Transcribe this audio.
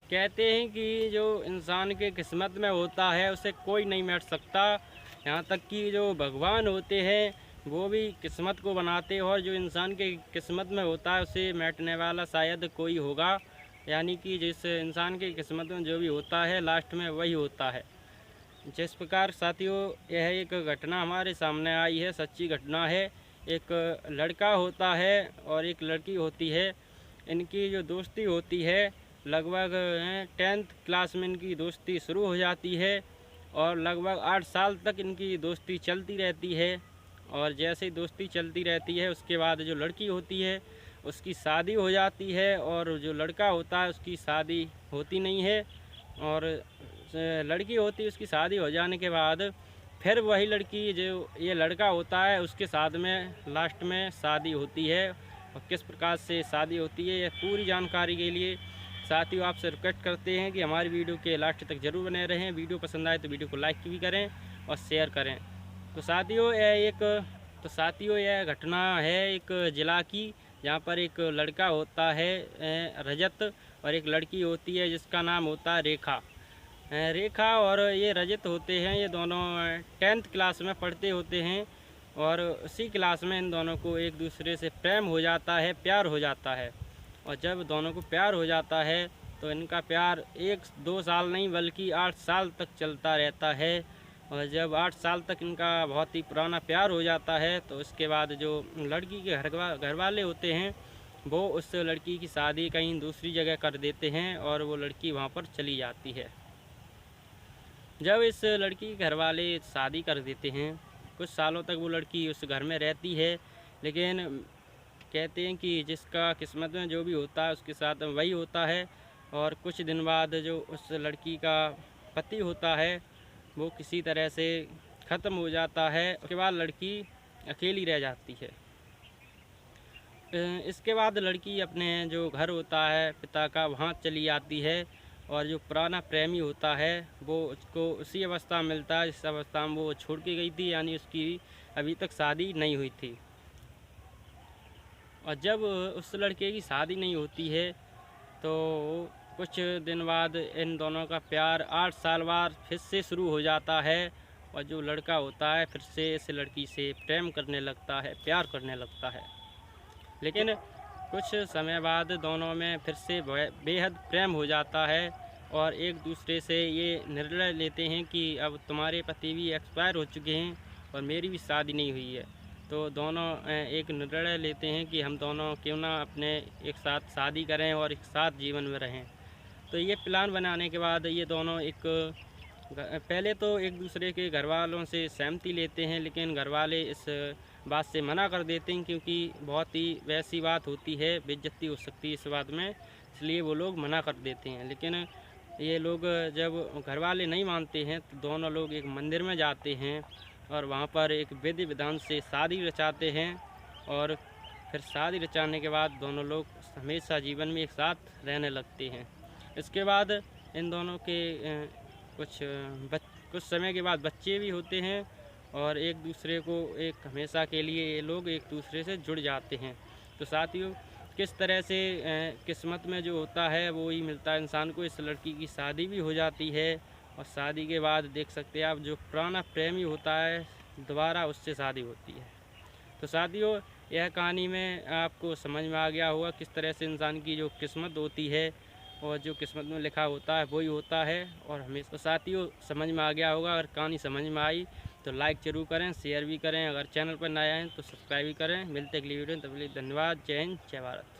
कहते हैं कि जो इंसान के किस्मत में होता है उसे कोई नहीं मिट सकता। यहाँ तक कि जो भगवान होते हैं वो भी किस्मत को बनाते हैं, और जो इंसान के किस्मत में होता है उसे मिटने वाला शायद कोई होगा। यानी कि जिस इंसान के किस्मत में जो भी होता है लास्ट में वही होता है। जिस प्रकार साथियों यह एक घटना हमारे सामने आई है, सच्ची घटना है। एक लड़का होता है और एक लड़की होती है। इनकी जो दोस्ती होती है लगभग 10th क्लास में इनकी दोस्ती शुरू हो जाती है और लगभग 8 साल तक इनकी दोस्ती चलती रहती है। और जैसे ही दोस्ती चलती रहती है उसके बाद जो लड़की होती है उसकी शादी हो जाती है, और जो लड़का होता है उसकी शादी होती नहीं है। और लड़की होती है उसकी शादी हो जाने के बाद फिर वही लड़की जो ये लड़का होता है उसके साथ में लास्ट में शादी होती है। और किस प्रकार से शादी होती है ये पूरी जानकारी के लिए साथियों आपसे रिक्वेस्ट करते हैं कि हमारी वीडियो के लास्ट तक ज़रूर बने रहें। वीडियो पसंद आए तो वीडियो को लाइक भी करें और शेयर करें। तो साथियों यह घटना है एक ज़िला की, जहाँ पर एक लड़का होता है रजत, और एक लड़की होती है जिसका नाम होता है रेखा। रेखा और ये रजत होते हैं, ये दोनों 10th क्लास में पढ़ते होते हैं। और उसी क्लास में इन दोनों को एक दूसरे से प्रेम हो जाता है, प्यार हो जाता है। और जब दोनों को प्यार हो जाता है तो इनका प्यार 1-2 साल नहीं बल्कि 8 साल तक चलता रहता है। और जब 8 साल तक इनका बहुत ही पुराना प्यार हो जाता है तो उसके बाद जो लड़की के घर वाले होते हैं वो उस लड़की की शादी कहीं दूसरी जगह कर देते हैं और वो लड़की वहाँ पर चली जाती है। जब इस लड़की के घर वाले शादी कर देते हैं कुछ सालों तक वो लड़की उस घर में रहती है, लेकिन कहते हैं कि जिसका किस्मत में जो भी होता है उसके साथ वही होता है। और कुछ दिन बाद जो उस लड़की का पति होता है वो किसी तरह से ख़त्म हो जाता है। उसके बाद लड़की अकेली रह जाती है। इसके बाद लड़की अपने जो घर होता है पिता का वहाँ चली जाती है, और जो पुराना प्रेमी होता है वो उसको उसी अवस्था में मिलता है जिस अवस्था में वो छोड़ के गई थी, यानी उसकी अभी तक शादी नहीं हुई थी। और जब उस लड़के की शादी नहीं होती है तो कुछ दिन बाद इन दोनों का प्यार 8 साल बाद फिर से शुरू हो जाता है। और जो लड़का होता है फिर से इस लड़की से प्रेम करने लगता है, प्यार करने लगता है। लेकिन कुछ समय बाद दोनों में फिर से बेहद प्रेम हो जाता है, और एक दूसरे से ये निर्णय लेते हैं कि अब तुम्हारे पति भी एक्सपायर हो चुके हैं और मेरी भी शादी नहीं हुई है, तो दोनों एक निर्णय लेते हैं कि हम दोनों क्यों ना अपने एक साथ शादी करें और एक साथ जीवन में रहें। तो ये प्लान बनाने के बाद ये दोनों पहले तो एक दूसरे के घर वालों से सहमति लेते हैं, लेकिन घर वाले इस बात से मना कर देते हैं क्योंकि बहुत ही वैसी बात होती है, बेइज्जती हो सकती है इस बात में, इसलिए वो लोग मना कर देते हैं। लेकिन ये लोग जब घर वाले नहीं मानते हैं तो दोनों लोग एक मंदिर में जाते हैं और वहाँ पर एक विधि विधान से शादी रचाते हैं। और फिर शादी रचाने के बाद दोनों लोग हमेशा जीवन में एक साथ रहने लगते हैं। इसके बाद इन दोनों के कुछ समय के बाद बच्चे भी होते हैं, और एक दूसरे को एक हमेशा के लिए ये लोग एक दूसरे से जुड़ जाते हैं। तो साथियों किस तरह से किस्मत में जो होता है वो ही मिलता है इंसान को। इस लड़की की शादी भी हो जाती है, और शादी के बाद देख सकते हैं आप जो पुराना प्रेमी होता है दोबारा उससे शादी होती है। तो साथियों यह कहानी में आपको समझ में आ गया होगा किस तरह से इंसान की जो किस्मत होती है और जो किस्मत में लिखा होता है वही होता है। और हमें तो साथियों समझ में आ गया होगा, अगर कहानी समझ में आई तो लाइक ज़रूर करें, शेयर भी करें, अगर चैनल पर नए आए तो सब्सक्राइब भी करें। मिलते अगली वीडियो में, तब तक के लिए धन्यवाद। जय हिंद, जय भारत।